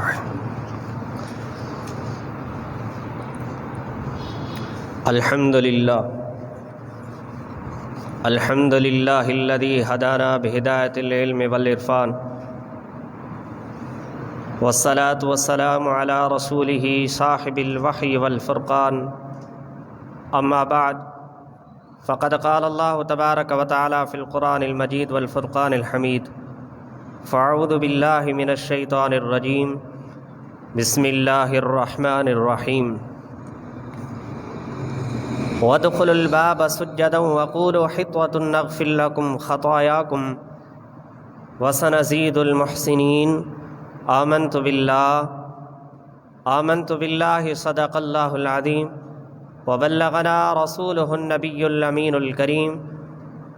अल्हम्दुलिल्लाहिल्लज़ी हदाना बिहिदायतिल इल्मि वल इरफान वस्सलातु वस्सलामु अला रसूलिही साहिबिल वही वल फुरक़ान अम्मा बाद फ़क़द क़ाल अल्लाहु तबारक व तआला फ़िल क़ुरानिल मजीद वल फ़ुरक़ानिल हमीद फ़अऊज़ु बिल्लाहि मिनश शैतानिर रजीम बिस्मिल्लाहिर रहमानिर रहीम वदख़ुलुल बाब सुज्जदन वक़ूलू हित्वतुन नग़फ़िर लकुम ख़तायाकुम वसनज़ीदुल मुहसिनीन आमन्तु बिल्लाहि सदक़ल्लाहुल अज़ीम वबल्लग़ना रसूलुहुन नबियुल अमीनुल करीम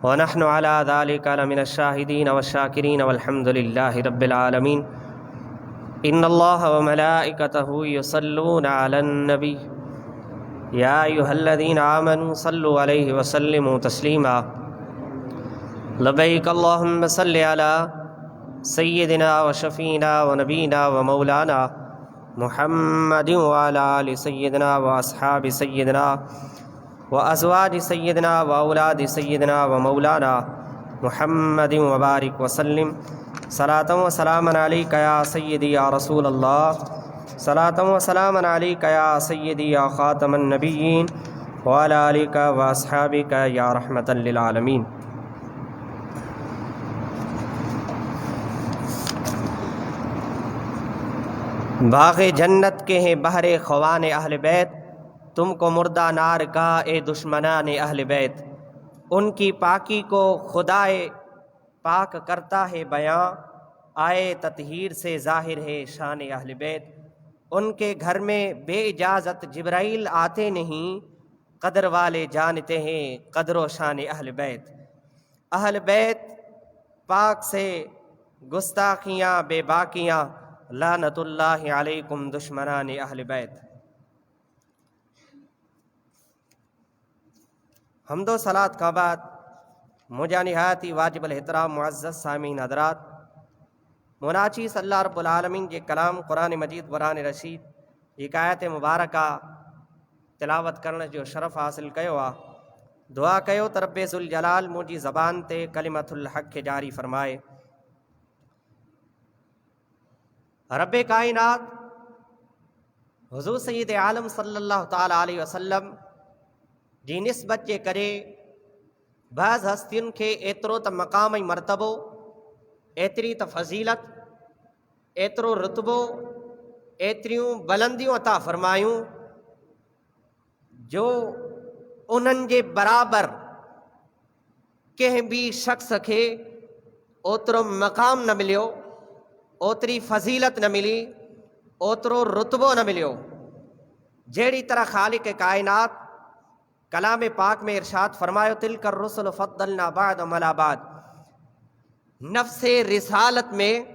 वनहनु अला ज़ालिका लमिनश शाहिदीन वश्शाकिरीन वल्हम्दुलिल्लाहि रब्बिल आलमीन। इन्नल्लाहा व मलाइकतहु युसल्लूना अलन नबी या अय्युहल्लज़ीना आमनू सल्लु अलैहि व सल्लिमू तस्लीमा। लब्बैक अल्लाहुम्मा सल्लि अला सय्यिदिना व शफ़ीना व नबीना व मौलाना मुहम्मदिन व अला आलि सय्यिदिना व अस्हाबि सय्यिदिना व अज़वाजि सय्यिदिना व औलादि सय्यिदिना व मौलाना मुहम्मदिन व बारिक व सल्लिम। सलातन व सलामन अलैका या सय्यिदी या रसूल अल्लाह, सलातन व सलामन अलैका या सय्यदी या ख़ातमन नबिय्यीन व अला आलिका व अस्हाबिका या रहमतन लिल आलमीन। बाग़े जन्नत के हैं बहरे ख़वाने अहल बैत, तुमको मुर्दा नार का ए दुश्मनाने अहल बैत। उनकी पाकी को खुदाए पाक करता है बयां, आए ततहीर से ज़ाहिर है शान अहल बैत। उनके घर में बेइजाज़त जिब्राइल आते नहीं, कदर वाले जानते हैं कदर शान अहल बैत। अहल बैत पाक से गुस्ताखियाँ बेबाकियाँ, लानतुल्लाहि अलैकुम दुश्मनाने अहल बैत। हम्दो सलात का बाद मुझा निहायती वाजिबुल एहतराम मुअज़्ज़ज़ सामीन हज़रात, मुनाचीस अल्लाह रब्बुल आलमीन जे कलाम कुरान मजीद कुरान रशीद जी आयत मुबारका तिलावत करण जो शरफ़ हासिल कयो आ। दुआ कयो त रब्बे ज़ुल जलाल मुंहिंजी ज़बान ते कलिमतुल हक़ खे जारी फ़रमाए। रब्बे कायनात हुज़ूर सय्यद आलम सल्लल्लाहु तआला अलैहि वसल्लम जी निस्बत जे करे बाज़ हस्तियुनि खे एतिरो त मक़ाम ऐं मर्तबो, एतिरी त फ़ज़ीलत, एतिरो रुतबो, एतिरियूं बुलंदियूं अता फ़रमायूं जो उन्हनि जे बराबरि कंहिं बि शख़्स खे ओतिरो मक़ाम न मिलियो, ओतिरी फ़ज़ीलत न मिली, ओतिरो रुतबो न मिलियो। जहिड़ी तरह ख़ालिक़ कायनात कलाम पाक में इरशाद फ़रमायो, तिलकर रुसुल फ़द्दलना बअदहुम अला बअद। नफ़्से रिसालत में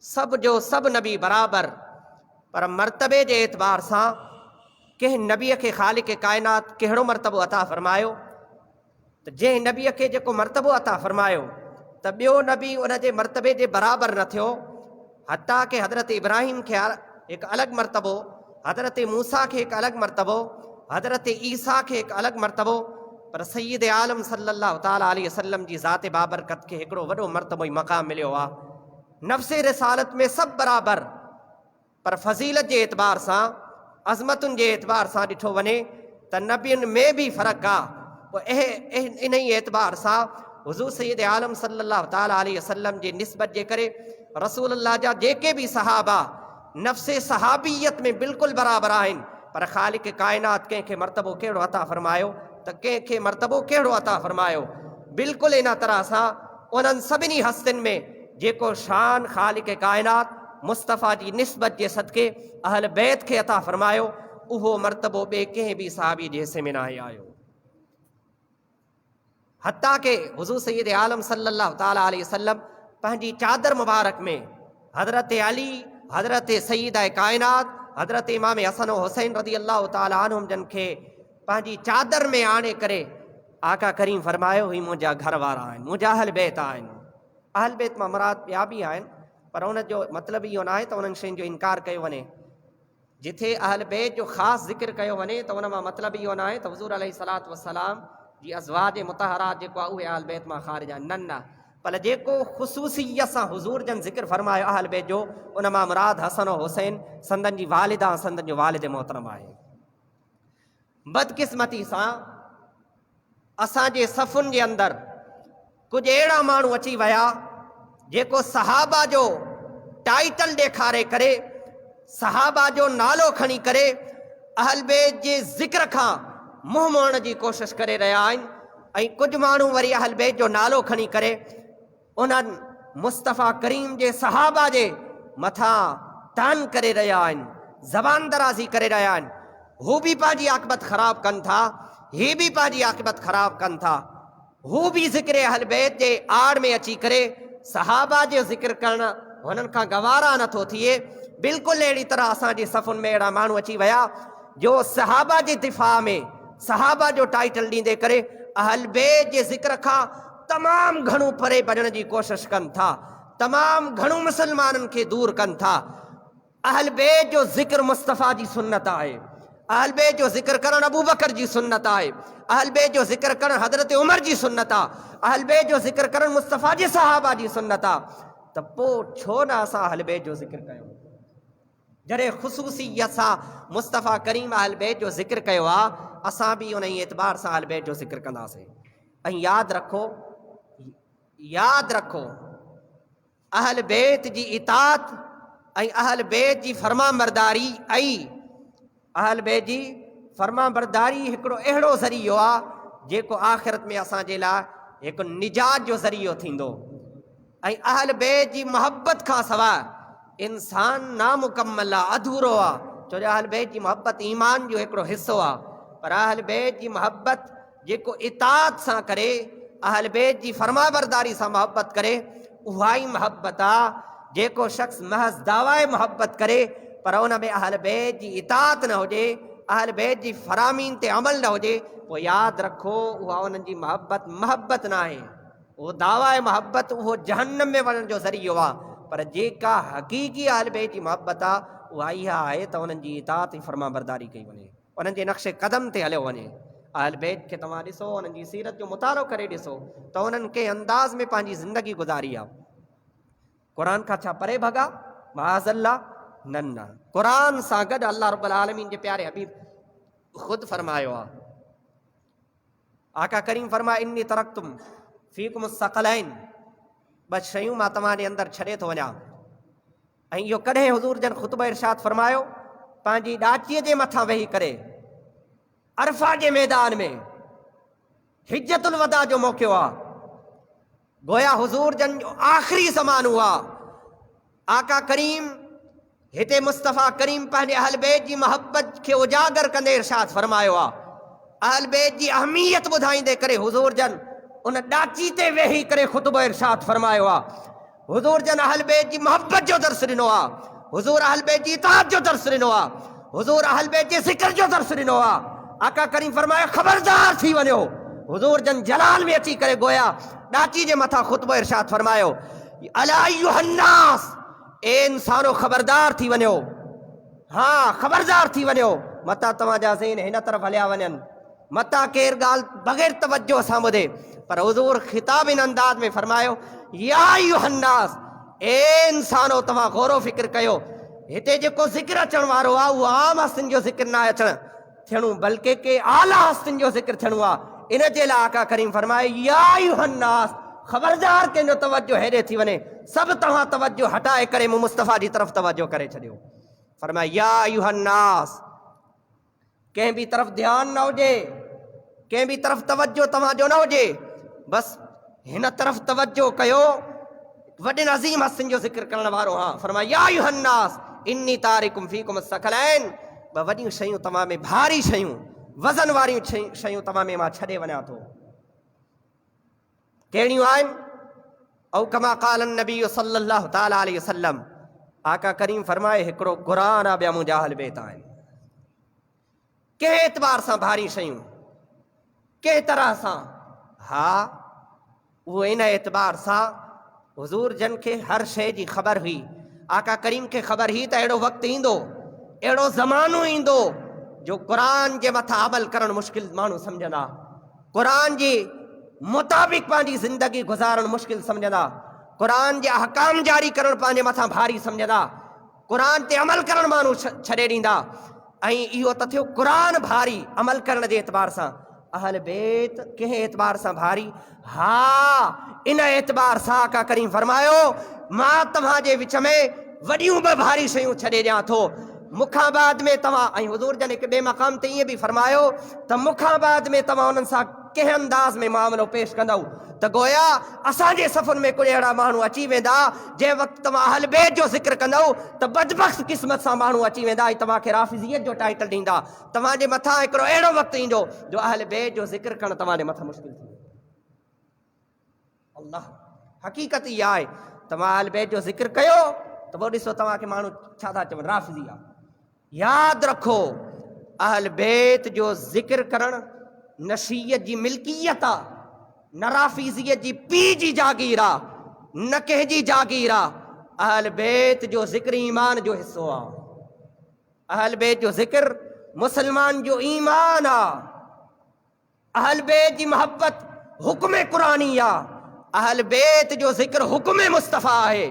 सब जो सब नबी बराबर, पर मर्तबे जे एतबार सां कंहिं नबीअ खे ख़ालिक़ कायनात कहिड़ो मर्तबो अता फ़रमायो त जंहिं नबीअ खे जेको मर्तबो अता फ़रमायो त ॿियो नबी उन जे मर्तबे जे बराबर न थियो। हत्ता कि हज़रत इब्राहिम खे हिकु अलॻि मर्तबो, हज़रत मूसा खे हिकु अलॻि मर्तबो, हज़रत ईसा खे हिकु अलॻि मर्तबो, पर सय्यद आलम सल्लल्लाहु तआला अलैहि वसल्लम जी ज़ात बाबरकत खे हिकिड़ो वॾो मर्तबो ऐं मक़ाम मिलियो आहे। नफ़्से रिसालत में सभु बराबर, पर फ़ज़ीलत जे एतबार सां, अज़मतुनि जे एतबार सां ॾिठो वञे त नबियुनि में बि फ़र्क़ु आहे। इन ई एतबार सां हुज़ूर सय्यद आलम सल्लल्लाहु तआला अलैहि वसल्लम जे निस्बत जे करे रसूलुल्लाह जा जेके बि सहाबा नफ़्से सहाबियत में बिल्कुलु बराबरि आहिनि, पर ख़ालिक़ कायनात कंहिंखे मर्तबो कहिड़ो अता फ़रमायो त कंहिंखे मर्तबो कहिड़ो अता फ़रमायो। बिल्कुलु इन तरह सां उन्हनि सभिनी हस्तियुनि में जेको शान ख़ालिक़ कायनात मुस्तफ़ा जी निस्बत जे सदके अहल बैत खे अता फ़रमायो, उहो मर्तबो ॿिए कंहिं बि सहाबी जे हिसे में न आहे आयो। हत्ता के हुज़ूर सय्यद आलम सल्लल्लाहु तआला अलैहि वसल्लम पंहिंजी चादर मुबारक में हज़रत अली, हज़रत सय्यदा कायनात, हज़रत इमाम हसन हुसैन रज़ी अल्लाह तआला अन्हुम जन खे पंहिंजी चादर में आणे करे आका करीम फ़रमायो, ही मुंहिंजा घर वारा आहिनि, मुंहिंजा अहल बैत आहिनि। अहल बैत मां मुराद ॿिया बि आहिनि, पर उन जो मतिलबु इहो न आहे त उन्हनि शयुनि जो इनकार कयो वञे। जिथे अहल बैत जो ख़ासि ज़िक्र कयो वञे त उन मां मतिलबु इहो न आहे त हुज़ूर अलैहिस्सलातु वस्सलाम जी अज़वाज मुतहरात जेको आहे उहे अहल बैत मां ख़ारिज आहिनि, न। पर जेको ख़ुसूसियत सां हुज़ूर जन ज़िक्र फरमायो अहल बैत जो, उन मां मुराद हसन और हुसैन संदन जी वालिदा संदन जो वालिद मोहतरम आहे। बदकिस्मती सां असांजे सफ़ुनि जे अंदरि कुझु अहिड़ा माण्हू अची विया जेको सहाबा जो टाइटल ॾेखारे करे, सहाबा जो नालो खणी करे अहल बैत जे ज़िक्र खां मुंहुं मोड़ण जी कोशिशि करे रहिया आहिनि। ऐं कुझु माण्हू वरी अहल बैत जो नालो खणी करे उन्हनि मुस्तफ़ा करीम जे सहाबा जे मथां तान करे रहिया आहिनि, ज़बान दराज़ी करे रहिया आहिनि। हू बि पंहिंजी आक़िबत ख़राबु कनि था, ही बि पंहिंजी आक़िबत ख़राबु कनि था। हू बि ज़िक्र अहल बैत जे आड़ में अची करे सहाबा जो ज़िक्र करणु हुननि खां गवारा नथो थिए। बिल्कुलु अहिड़ी तरह असांजे सफ़ुनि में अहिड़ा माण्हू अची विया जो सहाबा जे दिफ़ा में सहाबा जो टाइटल ॾींदे करे अहल बैत जे ज़िक्र खां तमामु घणो परे भॼण जी कोशिशि कनि था, तमामु घणो मुसलमाननि खे दूर कनि था। अहल बैत जो ज़िक्र मुस्तफ़ा जी सुन्नत आहे, अहल बैत जो ज़िक्र करणु अबू बकर जी सुन्नत आहे, अहल बैत जो ज़िक्र करणु हज़रत उमर जी सुन्नत आहे, अहल बैत जो ज़िक्र करणु मुस्तफ़ा जी सहाबा जी सुन्नत आहे। त पोइ छो न असां अहल बैत जो ज़िक्र कयूं? जॾहिं ख़ुसूसियत सां मुस्तफ़ा करीम अहल बैत जो ज़िक्र कयो आहे, असां बि उन एतबार सां अहल बैत जो ज़िक्र कंदासीं। ऐं यादि रखो अहल बैत जी इताअत ऐं अहल बैत जी फर्माबरदारी ऐं अहल बैत जी फर्माबरदारी हिकिड़ो अहिड़ो ज़रियो आहे जेको आख़िरत में असांजे लाइ हिकु निजात जो ज़रियो थींदो। ऐं अहल बैत जी मोहब्बत खां सवाइ इंसान नामुकम्मल आहे, अधूरो आहे। छो जो अहल बैत जी मोहब्बत ईमान जो हिकिड़ो हिसो आहे। पर अहल बैत जी मोहब्बत जेको इताअत सां करे, अहल बैत जी फर्माबरदारी सां मोहब्बत करे, उहा ई मोहब्बत आहे। जेको शख़्स महज़ दावाए मोहब्बत करे पर उन में अहल बैत जी इताअत न हुजे, अहल बैत जी फरामीन ते अमल न हुजे, पोइ यादि रखो उहा उन्हनि जी मोहब्बत न आहे। उहो दावा मोहब्बत उहो जहन्नम में वञण जो ज़रियो आहे। पर जेका हक़ीक़ी अहल बैत जी मोहब्बत आहे उहा इहा आहे त उन्हनि जी इताअत ऐं फर्माबरदारी कई वञे, उन्हनि जे नक्शे क़दम ते हलियो वञे। अहल बैत खे तव्हां ॾिसो, उन्हनि जी सीरत जो मुतालो करे ॾिसो त उन्हनि कंहिं अंदाज़ में पंहिंजी ज़िंदगी गुज़ारी आहे। क़ुरान खां छा परे भॻा? माज़अल्लाह, न। क़ुरान सां गॾु अल्लाह रब्बुल आलमीन जे प्यारे हबीब ख़ुदि फरमायो आहे, आका करीम फरमाए इन्नी तरक्तुम फ़ीकुम सकलैन, ॿ शयूं मां तव्हांजे अंदरि छॾे थो वञा। ऐं इहो कॾहिं हुज़ूर जन ख़ुतबो इरशाद फरमायो पंहिंजी ॾाचीअ जे मथां वेही करे अरफा जे मैदान में, हिज्जतुल वदा जो मौक़ो आहे, गोया हुज़ूर जन जो आख़िरी ज़मानो आहे। आका करीम हिते मुस्तफ़ा करीम पंहिंजे अहल बैत जी मोहब्बत खे उजागर कंदे इरशाद फरमायो आहे। अहल बैत जी अहमियत ॿुधाईंदे करे हुज़ूर जन उन ॾाची ते वेही करे ख़ुतबो इरशाद फरमायो आहे। हुज़ूर जन अहल बैत जी मोहब्बत जो दर्स ॾिनो आहे, हुज़ूर अहल बैत जी इताअत जो दर्स ॾिनो आहे, हुज़ूर अहल बैत जे ज़िक्र जो दर्स ॾिनो आहे। आका करीम फरमायो ख़बरदार थी वञो। हुज़ूर जन जलाल में अची करे गोया ॾाची जे मथां ख़ुतबो इरशाद फरमायो, अला अय्युहन्नास, ए इंसानो ख़बरदार थी वञो, हाँ ख़बरदार थी वञो। मता तव्हांजा ज़हन हिन तरफ़ हलिया वञनि, मता केरु ॻाल्हि बग़ैर तवज्जो सां ॿुधे। पर हुज़ूर ख़िताब इन अंदाज़ में फरमायो, या अय्युहन्नास, ए इंसानो तव्हां गौरो फ़िक्र कयो। हिते जेको ज़िक्र अचण वारो आहे उहो आम हस्तियुनि जो ज़िक्र न अचणु थियणो, बल्कि के आला हस्तियुनि जो ज़िक्र थियणो आहे। इन जे लाइ आका करीम फरमाए, या अय्युहन्नास, ख़बरदार कंहिंजो तवज्जो हेॾे थी वञे, सभु तव्हां तवज्जो हटाए करे मूं मुस्तफ़ा जी तरफ़ तवज्जो करे छॾियो। फरमाए या अय्युहन्नास, कंहिं बि तरफ़ ध्यानु न हुजे, कंहिं बि तरफ़ तवज्जो तव्हांजो न हुजे, बसि हिन तरफ़ तवज्जो कयो। वॾनि अज़ीम हस्तियुनि जो ज़िक्र करण वारो, हाँ फरमाए या अय्युहन्नास इन्नी तारिकुम फ़ीकुम सकलैन, ॿ वॾियूं शयूं तव्हां में, भारी शयूं, वज़न वारियूं शयूं तव्हां में मां छॾे वञा थो। कहिड़ियूं आहिनि? औ कमा क़ाल नबी सल्लल्लाहु तआला अलैहि वसल्लम, आका करीम फरमाए हिकिड़ो क़ुरान आहे, ॿिया मुंहिंजा अहल बैत आहिनि। कंहिं एतबार सां भारी शयूं, कंहिं तरह सां, हा उहो इन एतबार सां हुजूर जन खे हर शइ जी ख़बर हुई। आका करीम खे ख़बर ही त अहिड़ो वक़्तु ईंदो, अहिड़ो ज़मानो ईंदो जो क़ुरान जे मथां अमल करणु मुश्किल माण्हू सम्झंदा, क़ुरान जे मुताबिक़ पंहिंजी ज़िंदगी गुज़ारणु मुश्किल सम्झंदा, क़ुरान जे अहकाम जारी करणु पंहिंजे मथां भारी सम्झंदा, क़ुरान ते अमल करणु माण्हू छॾे ॾींदा। ऐं इहो त थियो क़ुरान भारी अमल करण जे एतबार सां। अहल बैत कंहिं एतबार सां भारी? हा, इन एतबार सां आका करीम फरमायो मां तव्हांजे विच में वॾियूं बि भारी शयूं छॾे ॾियां थो। मूंखां बाद में तव्हां, ऐं हुज़ूर जन हिकु ॿिए मक़ाम ते ईअं बि फरमायो त मूंखां बाद में तव्हां उन्हनि सां कंहिं अंदाज़ में मामिलो पेश कंदव त गोया असांजे सफ़र में कुझु अहिड़ा माण्हू अची वेंदा जंहिं वक़्तु तव्हां अहल बैत जो ज़िक्र कंदव त बदबख्त क़िस्मत सां माण्हू अची वेंदा ऐं तव्हांखे राफ़िज़ियत जो टाइटल ॾींदा। तव्हांजे मथां हिकिड़ो अहिड़ो वक़्तु ईंदो जो अहल बैत जो ज़िक्र करणु तव्हांजे मथां मुश्किल थी वेंदो। अल्लाह, हक़ीक़त इहा आहे, तव्हां अहल बैत जो ज़िक्र कयो त पोइ ॾिसो तव्हांखे माण्हू छा था चवनि, राफ़िज़ी आहे। यादि रखो, अहल बैत जो ज़िक्र करणु न शीयत जी मिल्कियत आहे, न राफ़िज़ियत जी पीउ जी जागीर आहे, न कंहिंजी जागीर आहे। अहल बैत जो ज़िक्र ईमान जो हिस्सो आहे। अहल बैत जो ज़िक्र मुसलमान जो ईमान आहे। अहल बैत जी मोहब्बत हुक्म क़ुरानी आहे। अहल बैत जो ज़िक्र हुक्म मुस्तफ़ा आहे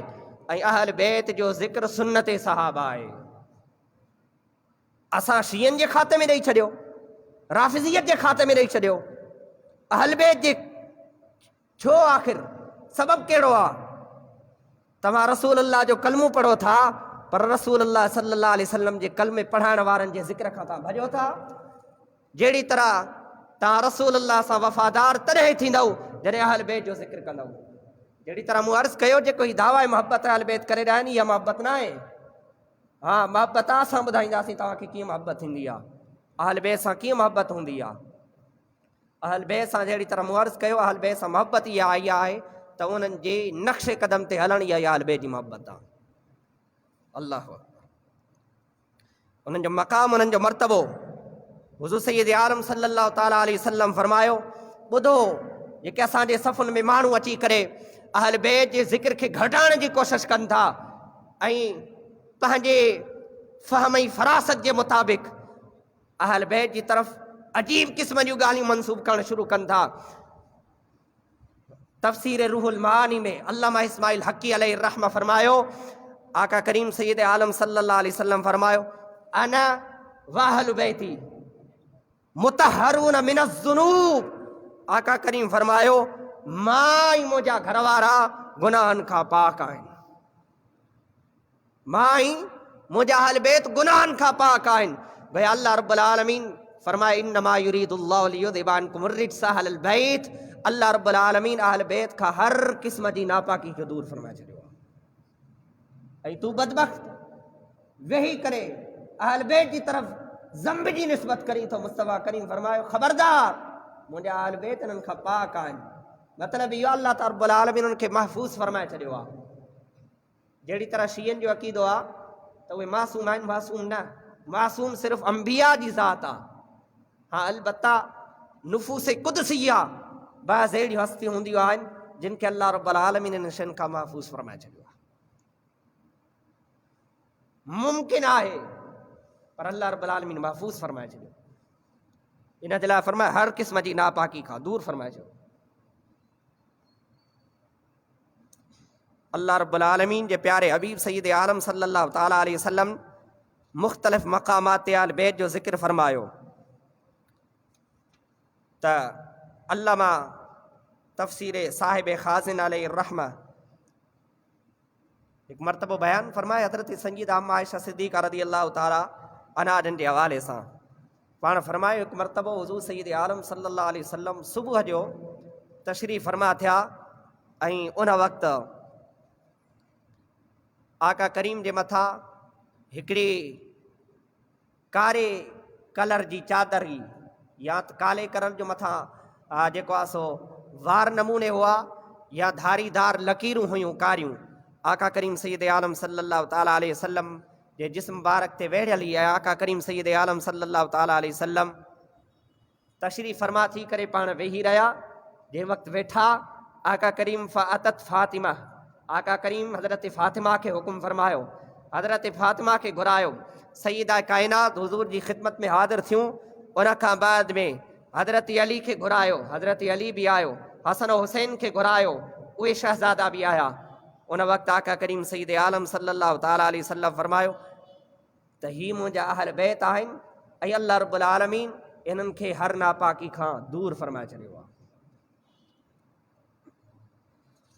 ऐं अहल बैत जो ज़िक्र सुन्नत सहाबा आहे। असां शियनि जे खाते में ॾेई छॾियो, राफ़िज़ियत जे खाते में ॾेई छॾियो, अहल बैत जे छो? आख़िर सबब कहिड़ो आहे? तव्हां रसूल अल्लाह जो कलमो पढ़ो था, पर रसूल अल्लाह सल्लल्लाहु अलैहि वसल्लम जे कलमे पढ़ाइण वारनि जे ज़िक्र खां तव्हां भॼो था। जहिड़ी तरह तव्हां रसूल अल्लाह सां वफ़ादार तॾहिं थींदव जॾहिं अहल बैत जो ज़िक्र कंदव। जहिड़ी तरह मूं अर्ज़ु कयो, जेको ही दावा मोहब्बत अहल बैत करे रहिया आहिनि, इहा मोहब्बत न आहे। हा, मोहब्बत असां ॿुधाईंदासीं तव्हांखे कीअं मोहब्बत थींदी आहे, अहल बैत सां कीअं मोहब्बत हूंदी आहे। अहल बैत सां जहिड़ी तरह मूं अर्ज़ु कयो, अहल बैत सां मोहब्बत इहा आहे त उन्हनि जे नक्शे क़दम ते हलण, इहा अहल बैत जी मोहब्बत आहे। अल्लाह अकबर। उन्हनि जो मक़ाम, उन्हनि जो मर्तबो, हुज़ूर सैयद आलम सल्लल्लाहु ताला अलैहि वसल्लम फरमायो, ॿुधो, जेके असांजे सफ़ुनि में माण्हू अची करे अहल बैत जे ज़िक्र खे घटाइण जी कोशिशि कनि था ऐं पंहिंजे फ़हम ऐं फ़रासत जे मुताबिक़ अहल बैत जी तरफ़ अजीब क़िस्म जूं ॻाल्हियूं मनसूब करणु शुरू कनि था। तफ़सीर रूहुल मानी में अल्लामा इस्माइल हक़ी अलैहि रहमा फरमायो, आका करीम सैयद आलम सल्लल्लाहु अलैहि वसल्लम फरमायो, अना व अहलु बैती मुतहरून मिनज़्ज़ुनूब। आका करीम फरमायो, मां ई मुंहिंजा घर वारा गुनाहनि खां पाक आहिनि। मां ई मुंहिंजा अहल बैत गुनाहनि खां पाक आहिनि। भई अल्लाह रब्बुल आलमीन फरमाए, इन्नमा युरीदुल्लाहु लियुज़हिबा अन्कुम अर्रिज्सा अहलल बैत। अल्लाह रब्बुल आलमीन अहल बैत खां हर क़िस्म जी नापाकी खे दूर फरमाए छॾियो आहे। ऐं तूं बदबख्त वेही करे अहल बैत जी तरफ़ ज़ंब जी निस्बत करी थो। मुस्तफ़ा करीम फरमायो, ख़बरदार, मुंहिंजा अहल बैत इन्हनि खां पाक आहिनि। मतिलबु इहो अल्लाह ताला रब्बुल आलमीन उन्हनि खे महफ़ूज़ फरमाए छॾियो आहे। जहिड़ी तरह शियनि जो अक़ीदो आहे त उहे मासूम आहिनि, मासूम न, मासूम सिर्फ़ु अंबिया जी ज़ात आहे। हा, अलबत्ता नुफ़ूस क़ुदसिया बस अहिड़ियूं हस्तियूं हूंदियूं आहिनि जिन खे अल्लाह रब्बुल आलमीन इन शयुनि खां महफ़ूज़ फरमाए छॾियो आहे। मुमकिन आहे, पर अल्लाह रब्बुल आलमीन महफ़ूज़ फरमाए छॾियो। इन जे लाइ फरमाए हर क़िस्म जी नापाकी खां दूर फरमाए छॾियो। अल्लाह रब्बुल आलमीन जे प्यारे हबीब सैयद आलम सल्लल्लाहु ताला अलैहि वसल्लम मुख़्तलिफ़ मक़ामात ते अहल बैत जो ज़िक्र फरमायो त अल्लामा तफ़सीर साहिब ख़ाज़िन अलैहि रहमा हिकु मरतबो बयान फरमाए, हज़रत सय्यदा अम्मा आयशा सिद्दीक़ा रज़ियल्लाहु ताला अन्हा जे हवाले सां पाण फरमायो, हिकु मरतबो हुज़ूर सय्यद आलम सल्लल्लाहु अलैहि वसल्लम सुबुह जो तशरीफ़ फरमा थिया ऐं उन वक़्तु आका करीम जे मथां हिकिड़ी कारे कलर जी चादर हुई, या त काले कलर जो मथां जेको आहे सो वार नमूने हुआ या धारीदार लकीरूं हुयूं कारियूं। आका करीम सैयद आलम सल्लल्लाहु ताला अलैहि वसल्लम जे जिस्म मुबारक ते वेढ़ियल ई आहे। आका करीम सैयद आलम सल्लल्लाहु ताला अलैहि वसल्लम तशरीफ़ फरमा थी करे पाण वेही रहिया। जंहिं वक़्तु वेठा आका करीम फ़अतत फ़ातिमा, आका करीम हज़रत फ़ातिमा खे हुकुम फरमायो, हज़रत फ़ातिमा खे घुरायो, सईदा कायनात हुज़ूर जी ख़िदमत में हाज़िर थियूं। उन खां बाद में हज़रत अली खे घुरायो, हज़रत अली बि आयो, हसन हुसैन खे घुरायो, उहे शहज़ादा बि आया। उन वक़्तु आका करीम सईद आलम सल्लल्लाहु ताला अलैहि वसल्लम फरमायो त ही मुंहिंजा अहल बैत आहिनि ऐं अल्लाह रब्बुल आलमीन इन्हनि खे हर नापाकी खां दूर फरमाए छॾियो आहे।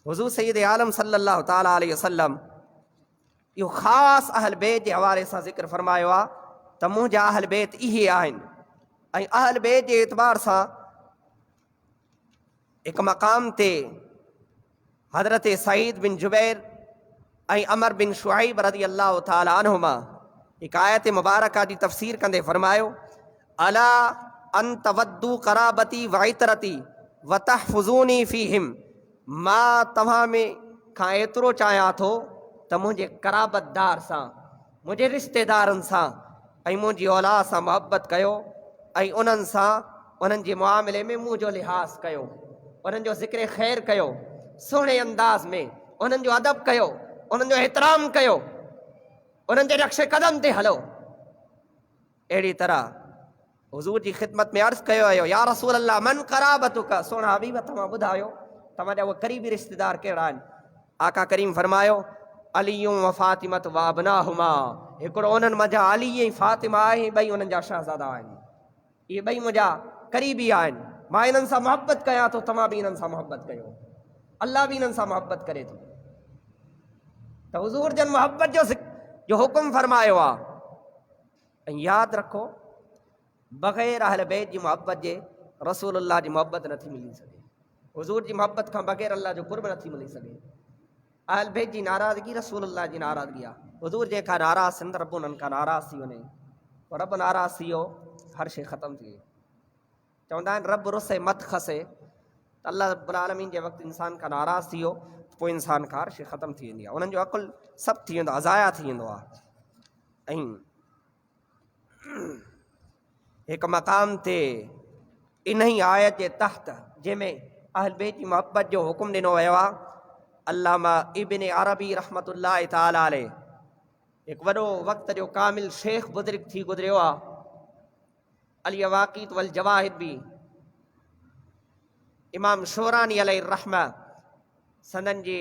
हुज़ूर सईद आलम सल्लल्लाहु ताला अलैहि वसल्लम इहो ख़ासि अहल बैत जे हवाले सां ज़िक्र फरमायो आहे त मुंहिंजा अहल बैत इहे आहिनि। ऐं अहल बैत जे एतबार सां हिकु मक़ाम ते हज़रत सईद बिन जुबैर ऐं अमर बिन शुआइब रज़ी अल्लाह ताला अन्हुमा हिकु आयत मुबारका जी तफ़सीर कंदे फरमायो, अला अन तवद्दू क़राबती व इतरती व तहफ़ुज़ूनी फ़ीहिम, मां तव्हां में खां एतिरो चाहियां थो त मुंहिंजे क़राबतदार सां, मुंहिंजे रिश्तेदारनि सां ऐं मुंहिंजी औलाद सां मुहबत कयो ऐं उन्हनि सां उन्हनि जे मुआमिले में मुंहिंजो लिहाज़ कयो, उन्हनि जो ज़िक्र ख़ैर कयो, सुहिणे अंदाज़ में उन्हनि जो अदब कयो, उन्हनि जो एतिराम कयो, उन्हनि जे नक्शे क़दम ते हलो। अहिड़ी तरह हुज़ूर जी ख़िदमत में अर्ज़ु कयो वियो, या रसूल अल्लाह मन क़राबतुका, सोना हबीब तव्हां ॿुधायो तव्हांजा उहे क़रीबी रिश्तेदार कहिड़ा आहिनि। आका करीम फरमायो, अलियुम व फ़ातिमत व अबनाहुमा, हिकिड़ो उन्हनि मंझां अली ऐं फ़ातिमा आहे, ॿई उन्हनि जा शहज़ादा आहिनि, इहे ॿई मुंहिंजा क़रीबी आहिनि। मां इन्हनि सां मुहबत कयां थो, तव्हां बि इन्हनि सां मुहबत कयो, अल्लाह बि इन्हनि सां मुहबत करे थो। त हुज़ूर जन मुहबत जो हुकुम फरमायो आहे। ऐं यादि रखो, बग़ैर अहल बैत जी मुहबत जे रसूलुल्लाह जी मुहबत नथी मिली सघे, हुज़ूर जी मुहबत खां बग़ैर अल्लाह जो क़ुर्ब नथी मिली सघे। अहल बैत जी नाराज़गी रसूलुल्लाह जी नाराज़गी आहे। हुज़ूर जंहिंखां नाराज़ थियनि रब उन्हनि खां नाराज़ थी वञे, पोइ रब नाराज़ थी वियो, हर शइ ख़तमु थी वई। चवंदा आहिनि रब रुसे मत खसे, त अल्लाह रब्बुल आलमीन जे वक़्तु इंसान खां नाराज़ थी वियो, पोइ इंसान खां हर शइ ख़तमु थी वेंदी आहे, उन्हनि जो अकुलु सभु थी वेंदो आहे, ज़ाया थी वेंदो आहे। ऐं हिकु मक़ाम ते इन ई आयत जे तहत जंहिंमें अहल बैत जी मुहबत जो हुकुम ॾिनो वियो आहे, अल्लामा इब्न अरबी रहमतुल्लाह ताला अलैह हिकु वॾो वक़्त जो कामिल शेख बुज़ुर्ग थी गुज़रियो आहे। अल यवाक़ीत वल जवाहिर बि इमाम शोरानी अलैहि रहमा सनन जी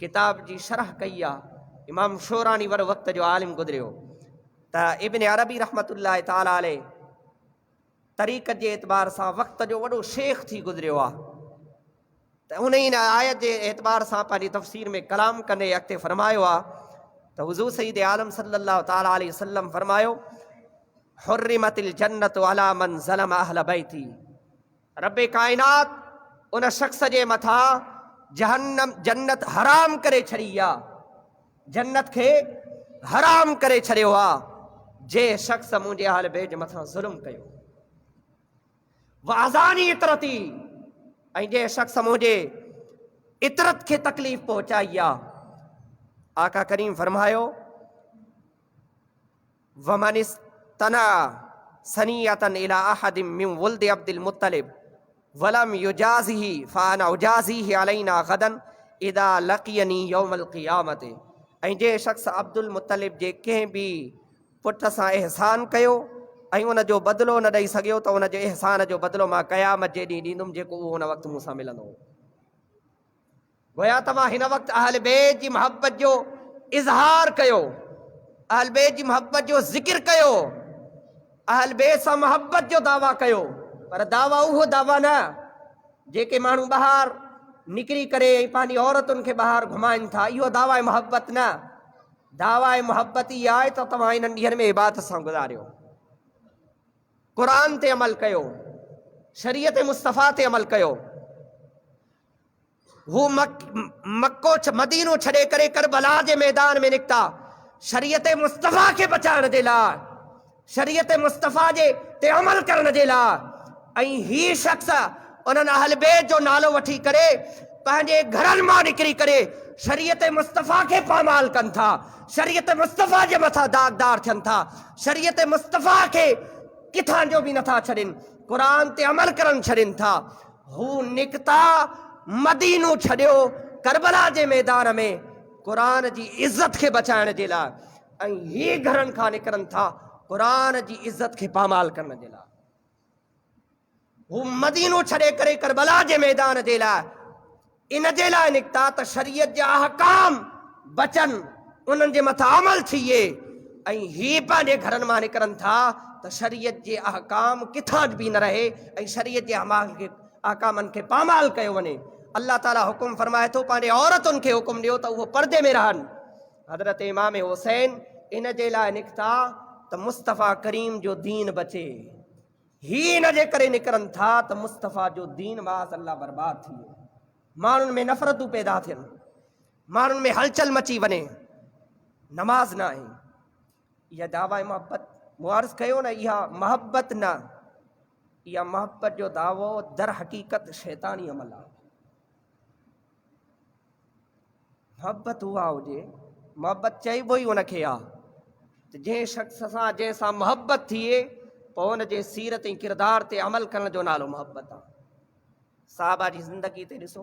किताब जी शरह कई आहे। इमाम शोरानी वॾो वक़्त जो आलिम गुज़रियो, त इब्न अरबी रहमतुल्लाह ताला अलैह तरीक़त जे एतबार सां वक़्त जो वॾो शेख थी गुज़रियो आहे। त उन ई आयत जे एतबार सां पंहिंजी तफ़सीर में कलाम कंदे अॻिते फरमायो आहे त हुज़ूर सईद आलम सल्लल्लाहु ताला अलैहि वसल्लम फरमायो, हुर्रिमतिल जन्नतु अला मन ज़लम अहल बैती, रब्बे काइनात उन शख़्स जे मथां जहन्नम जन्नत हराम करे छॾी आहे, जन्नत खे हराम करे छॾियो आहे जे शख़्स मुंहिंजे अहल बैत जे मथां ज़ुल्म कयो। वाज़ानी इतरती, ऐं जे शख़्स मुंहिंजे इतरत खे तकलीफ़ पहुचाई आहे। आका करीम फरमायो, वमनिस तना सनियतन इला अहदिम मिन वुल्द अब्दुल मुत्तलिब वलम युजाज़िही फ़ाना उजाज़िही अलैना गदन इदा लक़ियनी यौमल क़ियामत, ऐं जे शख़्स अब्दुल मुत्तलिब जे कंहिं बि पुट सां एहसान कयो ऐं उन जो बदिलो न ॾेई सघियो त उन जे एहसान जो बदिलो मां क़यामत जे ॾींहुं ॾींदुमि, जेको उहो उन वक़्तु मूंसां मिलंदो। गोया तव्हां हिन वक़्तु अहल बैत जी मुहबत जो इज़हार कयो, अहल बैत जी मुहबत जो ज़िक्र कयो, अहल बैत सां मुहबत जो दावा कयो, पर दावा उहो दावा न जेके माण्हू ॿाहिरि निकिरी करे ऐं पंहिंजी औरतुनि खे ॿाहिरि घुमाइनि था, इहो दावा मुहबत न। दावा मुहबत इहा आहे त तव्हां इन्हनि ॾींहंनि में इबादत सां गुज़ारियो, क़ुरान ते अमल कयो, शरीयत मुस्तफ़ा ते अमल कयो। हू मक्को मदीनो छॾे करे करबला जे मैदान में निकिता शरीयत मुस्तफ़ा खे बचाइण जे लाइ, शरीयत मुस्तफ़ा जे ते अमल करण जे लाइ। ऐं ही शख़्स उन्हनि अहल बैत जो नालो वठी करे पंहिंजे घरनि मां निकिरी करे शरीयत मुस्तफ़ा खे पामाल कनि था, शरीयत मुस्तफ़ा जे मथां दागदार थियनि था, शरीयत मुस्तफ़ा खे किथां जो बि नथा छॾनि, क़ुरान ते अमल करण छॾनि था। हू निकिता मदीनो छॾियो करबला जे मैदान में, क़ुरान जी इज़त खे बचाइण जे लाइ, ऐं ही घरनि खां निकिरनि था क़ुरान जी इज़त खे पामाल करण जे लाइ। हू मदीनो छॾे करे करबला जे मैदान जे लाइ इन जे लाइ निकिता त शरीयत जा अहकाम बचनि, उन्हनि जे मथां अमल थिए। ऐं ही पंहिंजे घरनि मां निकिरनि था त शरीयत जे अहकाम किथां बि न रहे ऐं शरीयत जे अहकामनि खे पामाल कयो वञे। अल्लाह ताला हुकुम फरमाए थो पंहिंजे औरतुनि खे हुकुम ॾियो त उहो पर्दे में रहनि। हज़रत इमाम हुसैन इन जे लाइ निकिता त मुस्तफ़ा करीम जो दीन बचे। ही इन जे करे निकिरनि था त मुस्तफ़ा जो दीन माज़ अल्लाह बर्बाद थी वियो, माण्हुनि में नफ़रतूं पैदा थियनि, माण्हुनि में हलचल मची वञे। नमाज़ न आहे, इहा दावा मोहब्बत मुआर्ज़ कयो न, इहा मोहब्बत न, इहा मोहब्बत जो दावो दर हक़ीक़त शैतानी अमल आहे। मोहब्बत उहा हुजे, मोहब्बत चइबो ई उनखे आहे त जंहिं शख़्स सां जंहिंसां मोहब्बत थिए पोइ उन जे सीरत ऐं किरदार ते अमल करण जो नालो मोहब्बत आहे। साहबा जी ज़िंदगी ते ॾिसो,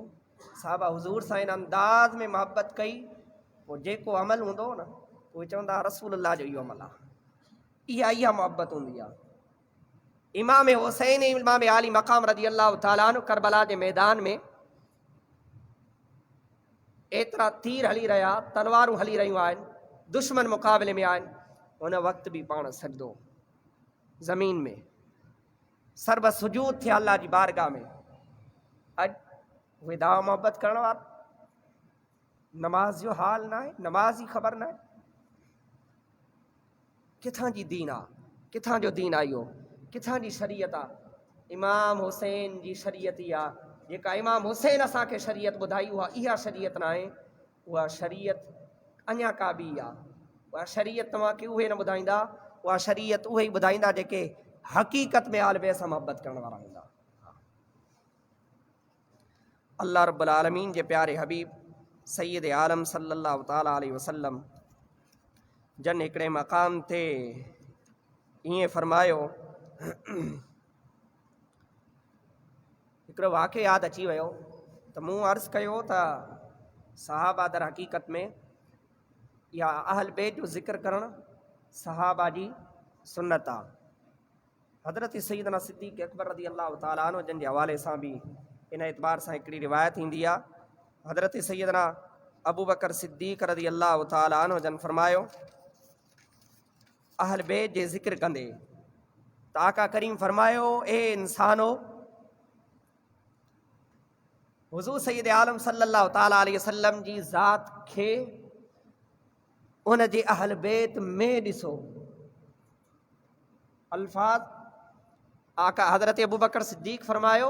साहबा हुज़ूर सां इन अंदाज़ में मोहब्बत कई, पोइ जेको अमल हूंदो न उहे चवंदा रसूलुल्लाह जो इहो अमल आहे। इहा मोहब्बत हूंदी आहे। इमाम हुसैन इमाम आली मक़ाम रज़ी अल्लाह ताला अन्हु करबला जे मैदान में एतिरा तीर हली रहिया, तलवारूं हली रहियूं आहिनि, दुश्मन मुक़ाबले में आहिनि, हुन वक़्तु बि पाण सजदो ज़मीन में सर्ब सुजूद थिया अल्लाह जी बारगाह में। अॼु उहे दावा मोहब्बत करण वारा, नमाज़ जो हाल न आहे, नमाज़ जी ख़बर न आहे, किथां जी दीन आहे, किथां जो दीन आहे, इहो किथां जी शरीयत आहे। इमाम हुसैन जी शरीयत ई आहे जेका इमाम हुसैन असांखे शरीयत ॿुधाई, उहा इहा शरीयत न आहे। उहा शरीयत अञा का बि आहे, उहा शरीयत तव्हांखे उहे न ॿुधाईंदा, उहा शरीयत उहे ई ॿुधाईंदा जेके हक़ीक़त में आल बे सां मोहब्बत करण वारा हूंदा। अल्लाह रब्बुल आलमीन जे प्यारे हबीब सैयद आलम सल्लल्लाहु ताला अलैहि वसल्लम जन हिकिड़े मक़ाम ते ईअं फरमायो, हिकिड़ो वाक़ियो यादि अची वियो त मूं अर्ज़ु कयो त सहाबा दर हक़ीक़त में या अहल बैत जो ज़िक्र करणु सहाबा जी सुन्नत आहे। हज़रत सैयदना सिद्दीक़ अकबर रज़ी अल्लाह ताला अन्हु जन जे हवाले सां बि इन एतबार सां हिकिड़ी रिवायत ईंदी आहे। हज़रत सैयदना अबू बकर सिद्दीक़ रज़ी अल्लाह ताला अन्हु जन फरमायो, अहल बैत जे ज़िक्र कंदे त आका करीम फरमायो, ए इंसानो, हुज़ूर सैयद आलम सल्लल्लाहु ताला अलैहि वसल्लम जी ज़ात खे उन जे अहल बैत में ॾिसो। अल्फाज आका हज़रत अबू बकर सिद्दीक़ फरमायो,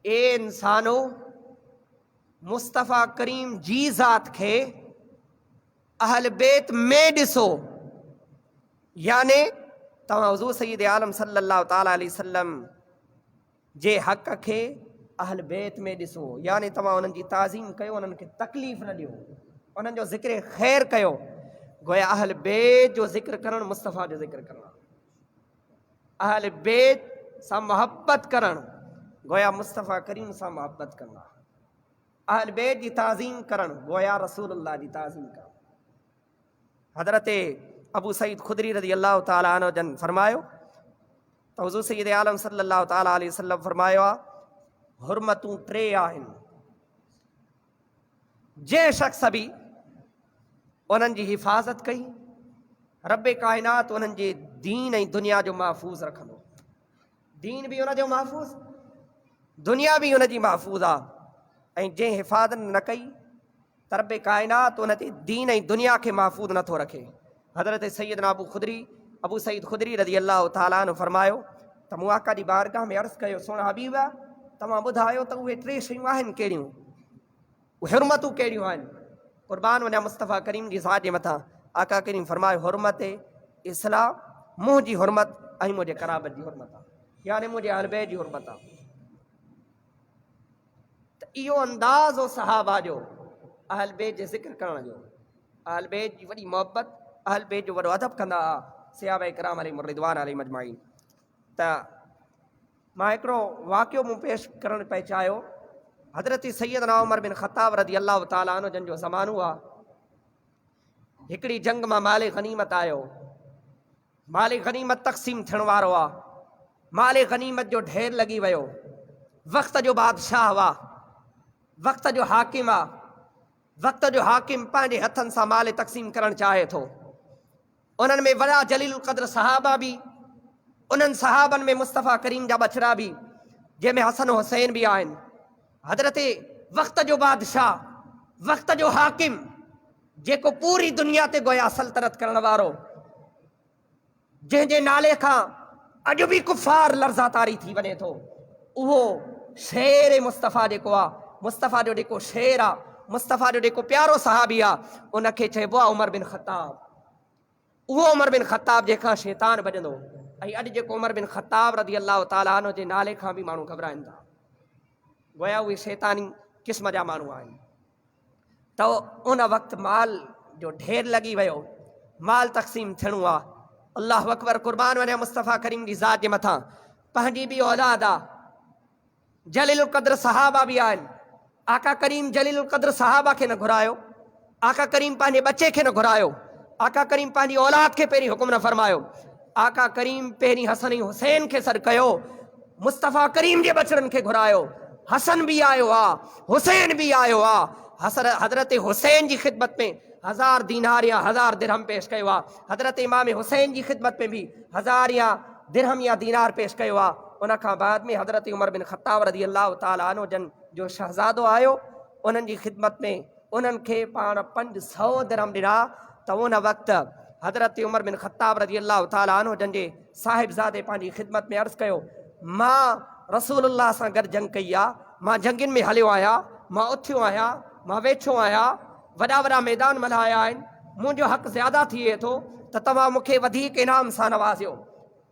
ए इंसानो, मुस्तफ़ा करीम जी ज़ात खे अहल बैत में ॾिसो, याने तव्हां हुज़ूर सैयद आलम सल्लल्लाहु ताला अलैहि वसल्लम जे हक़ खे अहल बैत में ॾिसो, यानी तव्हां उन्हनि जी ताज़ीम कयो, उन्हनि खे तकलीफ़ न ॾियो, उन्हनि जो ज़िक्र ख़ैर कयो। गोया अहल बैत जो ज़िक्र करणु मुस्तफ़ा जो ज़िक्र करणु, अहल बैत सां मोहब्बत करणु गोया मुस्तफ़ा करीम सां मोहब्बत करणु, अहल बैत जी ताज़ीम करणु गोया रसूलुल्लाह जी ताज़ीम करणु। हज़रत अबू सईद खुदरी रज़ी अल्लाह ताला अन्हु जन फरमायो त हुज़ूर सैयद आलम सल्लल्लाहु ताला अलैहि वसल्लम फरमायो आहे, हुरमतूं टे आहिनि, जंहिं शख़्स बि उन्हनि जी हिफ़ाज़त कई, रब काइनात उन्हनि जे दीन ऐं दुनिया जो महफ़ूज़ रखंदो। दीन बि उनजो महफ़ूज़, दुनिया बि उनजी महफ़ूज़ आहे। ऐं जंहिं हिफ़ाज़त न कई त रब काइनात उन ते दीन ऐं दुनिया खे महफ़ूज़ नथो रखे। हज़रत सैयदना अबू सईद खुदरी रज़ी अल्लाह ताला अन्हु फरमायो त मूं आका जी बारगाह में अर्ज़ु कयो, सोना हबीब, तव्हां ॿुधायो त उहे टे शयूं आहिनि कहिड़ियूं, उहे हुरमतूं कहिड़ियूं आहिनि? क़ुर्बान वञा मुस्तफ़ा करीम जी ज़ात जे मथां। आका करीम फरमायो, हुरमत इस्लाम, मुंहिंजी हुरमत ऐं मुंहिंजे क़राबत जी हुरमत आहे, यानी मुंहिंजे अहल बैत जी हुरमत आहे। त इहो अंदाज़ हो सहाबा जो अहल बैत जे ज़िक्र करण जो, अहल बैत जी वॾी मोहब्बत, अहल बैत जो वॾो अदब कंदा हुआ सहाबा किराम अलैहिम रिदवान अलैहिम अजमाइन। त मां हिकिड़ो वाक़ियो मूं पेश करणु पिए चाहियो। हज़रत सैयदना उमर बिन ख़त्ताब रज़ी अल्लाह ताला अन्हु जन जो ज़मानो आहे, हिकिड़ी जंग मां माले गनीमत आयो। माले गनीमत तक़सीम थियण वारो आहे। माले गनीमत जो ढेर लॻी वियो। वक़्त जो बादशाह हुआ, वक़्त जो हाकिम आहे। वक़्त जो हाकिम पंहिंजे हथनि सां माल तक़सीम करणु चाहे थो। उन्हनि में वॾा जलील क़द्र सहाबा बि, उन्हनि सहाबनि में मुस्तफ़ा करीम जा बछड़ा बि, जंहिंमें हसन हुसैन बि आहिनि। हज़रत वक़्त जो बादशाह, वक़्त जो हाकिम, जेको पूरी दुनिया ते गोया सल्तनत करण वारो, जंहिंजे नाले खां अॼु बि कुफ़ार लर्ज़ा तारी थी वञे थो, उहो शेर मुस्तफ़ा जेको आहे, मुस्तफ़ा जो जेको शेर आहे, मुस्तफ़ा जो जेको प्यारो सहाबी आहे, उनखे चइबो आहे उमर बिन ख़त्ताब। उहो उमर बिन ख़त्ताब जंहिंखां शैतान भॼंदो। ऐं अॼु जेको उमर बिन ख़त्ताब रज़ी अल्लाह ताला अन्हु जे नाले खां बि माण्हू घबराइनि था, गोया उहे शैतानी क़िस्म जा माण्हू आहिनि। त उन वक़्तु माल जो ढेर लॻी वियो, माल तक़सीम थियणो आहे। अल्लाह अकबर, क़ुर्बान वञे मुस्तफ़ा करीम जी ज़ात जे मथां। पंहिंजी बि औलाद आहे, जलील क़द्र सहाबा बि आहिनि। आका करीम जलील क़द्र सहाबा खे न घुरायो, आका करीम पंहिंजे बच्चे खे न घुरायो, आका करीम पंहिंजी औलाद खे पहिरीं हुकुम न फरमायो। आका करीम पहिरीं हसन ऐं हुसैन खे सॾु कयो, मुस्तफ़ा करीम जे बचड़नि खे घुरायो। हसन बि आयो आहे, हुसैन बि आयो आहे। हज़रत हुसैन जी ख़िदमत में 1000 दीनार या 1000 दिरहम पेश कयो आहे। हज़रत इमाम हुसैन जी ख़िदमत में बि 1000 या दिरहम या दीनार पेश कयो आहे। उन खां बाद में हज़रत उमर बिन ख़त्ताब रज़ी अल्लाह ताला अन्हु जन जो शहज़ादो आयो, उन्हनि जी ख़िदमत में उन्हनि खे पाण 500 दिरहम ॾिना। त उन वक़्तु हज़रत उमर बिन ख़त्ताब रज़ी अल्लाह ताला अन्हु जन जे साहिबज़ादे पंहिंजी ख़िदमत में अर्ज़ु कयो, मां रसूलुल्लाह सां गॾु जंग कई आहे, मां जंगनि में हलियो आहियां, मां उथियो आहियां, मां वेठो आहियां, वॾा वॾा मैदान मल्हाया आहिनि। मुंहिंजो हक़ ज़्यादा थिए थो त तव्हां मूंखे वधीक इनाम सां नवाज़ियो,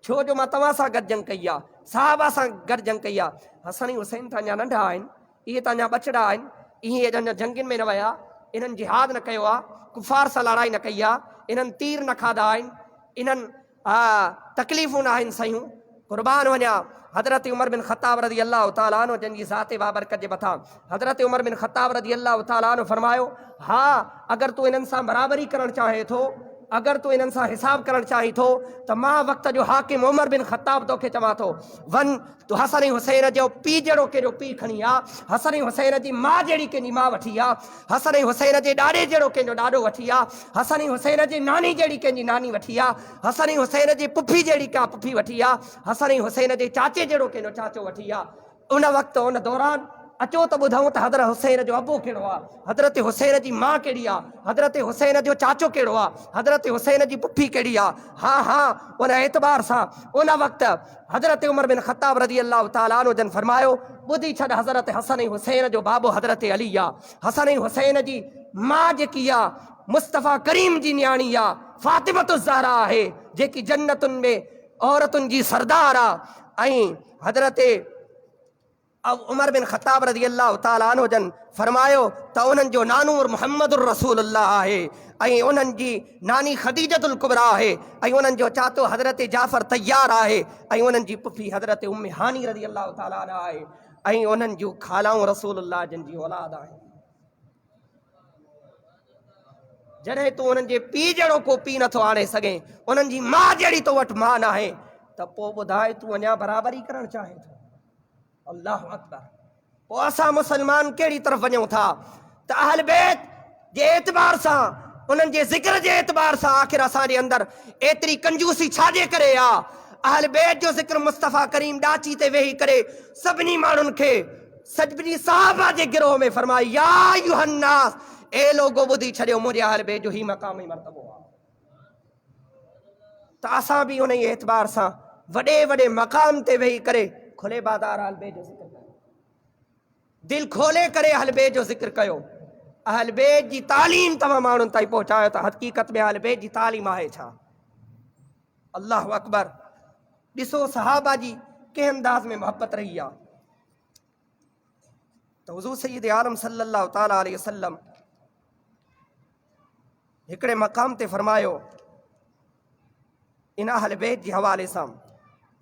छो जो मां तव्हां सां गॾु जंग कई आहे, साहबा सां गॾु जंग कई आहे। हसन ऐं हुसैन त अञा नंढा आहिनि, इहे त अञा बचड़ा आहिनि, इहे अञा जंगनि में न विया, इन्हनि जिहाद न कयो आहे, कुफ़ार सां लड़ाई न कई आहे, इन्हनि तीर न खाधा आहिनि, इन्हनि तकलीफ़ूं न आहिनि सयूं। क़ुर्बान वञा हज़रत उमर बिन ख़त्ताब रज़ी अल्लाह ताला अन्हु जंहिंजी ज़ाते बाबरकत जे मथां हज़रत उमर बिन ख़त्ताब रज़ी अल्लाह ताला अन्हु फरमायो, हा अगरि तूं इन्हनि सां बराबरी करणु चाहे थो, अगरि तूं इन्हनि सां हिसाब करणु चाहीं थो, त मां वक़्त जो हाकिम उमर बिन ख़त्ताब तोखे चवां थो, वञ तूं हसन ऐं हुसैन जो पीउ जहिड़ो कहिड़ो पीउ खणी आ, हसन ऐं हुसैन जी माउ जहिड़ी कंहिंजी माउ वठी आ, हसन ऐं हुसैन जे ॾाॾे जहिड़ो कंहिंजो ॾाॾो वठी आ, हसन ऐं हुसैन जी नानी जहिड़ी कंहिंजी नानी वठी आ, हसन ऐं हुसैन जी पुफी जहिड़ी का पुफी वठी आ, हसन ऐं हुसैन जे चाचे जहिड़ो कंहिंजो चाचो वठी आ। उन वक़्तु उन दौरान अचो त ॿुधूं त हज़रत हुसैन जो अबो कहिड़ो आहे, हज़रत हुसैन जी माउ कहिड़ी आहे, हज़रत हुसैन जो चाचो कहिड़ो आहे, हज़रत हुसैन जी पुफी कहिड़ी आहे। हा हा, उन एतबार सां उन वक़्तु हज़रत उमर बिन ख़त्ताब रज़ी अल्लाह ताला अन्हु जन फरमायो, ॿुधी छॾ, हज़रत हसन ऐं हुसैन जो बाबो हज़रत अली आहे। हसन ऐं हुसैन जी माउ जेकी आहे मुस्तफ़ा करीम जी न्याणी आहे, फातिमतु ज़हरा आहे, जेकी जन्नतुनि में औरतुनि जी सरदार आहे। ऐं हज़रत अब उमर बिन ख़त्ताब रज़ी अल्लाह ताला अन्हु जन फरमायो त उन्हनि जो नानूर मुहम्मदुर रसूलुल्लाह आहे, ऐं उन्हनि जी नानी ख़दीजतुल कुबरा आहे, ऐं उन्हनि जो चाचो हज़रत जाफ़र तैयार आहे, ऐं उन्हनि जी पुफी हज़रत उम्मे हानी रज़ी अल्लाह ताला अन्हा आहे, ऐं उन्हनि जूं खालाऊं रसूलुल्लाह जन जी औलाद आहे। जॾहिं तूं उन्हनि जे पीउ जहिड़ो को पीउ नथो आणे सघे, उन्हनि जी माउ जहिड़ी तो वटि मां न आहे, त पोइ ॿुधाए तूं अञा बराबरी करणु चाहे थो। अल्लाह अकबर। पोइ असां मुसलमान कहिड़ी तरफ़ वञूं था त अहल बैत जे एतबार सां, उन्हनि जे ज़िक्र जे एतबार सां आख़िर असांजे अंदरि एतिरी कंजूसी छाजे करे आहे। अहल बैत जो ज़िक्र मुस्तफ़ा करीम ॾाची ते वेही करे सभिनी माण्हुनि खे, सभिनी सहाबा जे गिरोह में फरमाई, या अय्युहन्नास, ए लोगो ॿुधी छॾियो, मुंहिंजे अहल बैत जो ही मक़ाम ऐं मर्तबो आहे। त असां बि उन एतबार सां वॾे वॾे मक़ाम ते वेही करे खुले बाज़ार अहल बैत जो ज़िक्र कयो, दिल खोले करे अहल बैत जो ज़िक्र कयो। अहल बैत जी तालीम तव्हां माण्हुनि ताईं पहुचायो त हक़ीक़त में अहल बैत जी तालीम आहे छा। अल्लाह अकबर। ॾिसो सहाबा जी कंहिं अंदाज़ में मोहब्बत रही आहे। त हुज़ूर सय्यद आलम सल्लल्लाहु ताला अलैहि वसल्लम हिकिड़े मक़ाम ते फरमायो, इन अहल बैत जे हवाले सां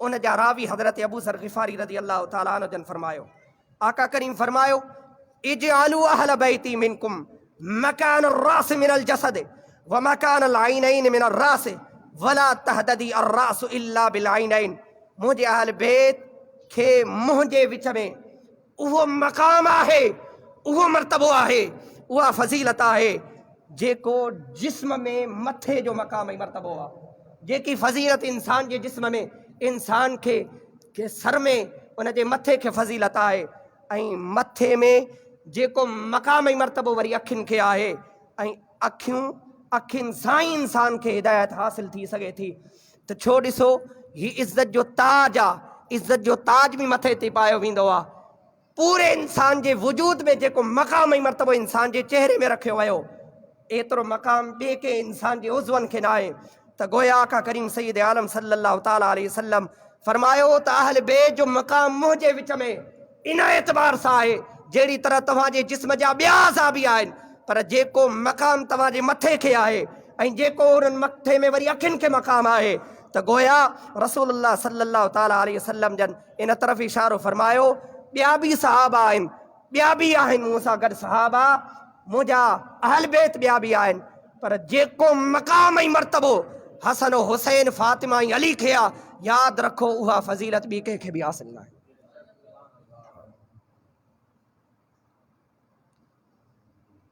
उन जा रावी हज़रत अबू ज़र ग़िफ़ारी रज़ी अल्लाह ताला अन्हु जन फरमायो, आका करीम फरमायो, इजअलू अहल बैती मिनकुम मकान अर्रास मिनल जसद वमा कान अल आइनैन मिन अर्रास वला तहददी अर्रास इल्ला बिल आइनैन। मुंहिंजे अहल बैत खे मुंहिंजे विच में उहो मक़ाम आहे, उहो मर्तबो आहे, उहा फज़ीलत आहे जेको जिस्म में मथे जो मक़ाम ऐं मर्तबो आहे। जेकी फज़ीलत इंसान जे जिस्म में, इंसान के सर में, उन जे मथे खे फज़ीलत आहे। ऐं मथे में जेको मक़ाम ऐं मर्तबो वरी अखियुनि खे आहे। ऐं अखियुनि सां ई इंसान खे हिदायत हासिल थी सघे थी। त छो ॾिसो, ही इज़त जो ताज आहे, इज़त जो ताज बि मथे ते पायो वेंदो आहे। पूरे इंसान जे वजूद में जेको मक़ाम ऐं मर्तबो इंसान जे चेहरे में रखियो वियो, एतिरो मक़ाम ॿिए के इंसान जे उज़वनि खे न आहे। त गोया आका करीम सैयद आलम सल्लल्लाहु ताला अलैहि वसल्लम फरमायो त अहल बैत जो मक़ाम मुंहिंजे विच में इन एतबार सां आहे जहिड़ी तरह तव्हांजे जिस्म जा ॿिया अज़ा बि आहिनि, पर जेको मक़ाम तव्हांजे मथे खे आहे ऐं जेको उन्हनि मथे में वरी अखियुनि खे मक़ाम आहे, त गोया रसूलुल्लाह सल्लल्लाहु ताला अलैहि वसल्लम जन इन तरफ़ इशारो फरमायो। ॿिया बि सहाबा आहिनि, ॿिया बि आहिनि मूं सां गॾु सहाबा, मुंहिंजा अहल बैत ॿिया बि आहिनि, पर जेको मक़ाम ऐं मर्तबो हसन हुसैन फातिमा ऐं अली खे आहे, यादि रखो उहा फज़ीलत ॿी कंहिंखे बि हासिल न आहे।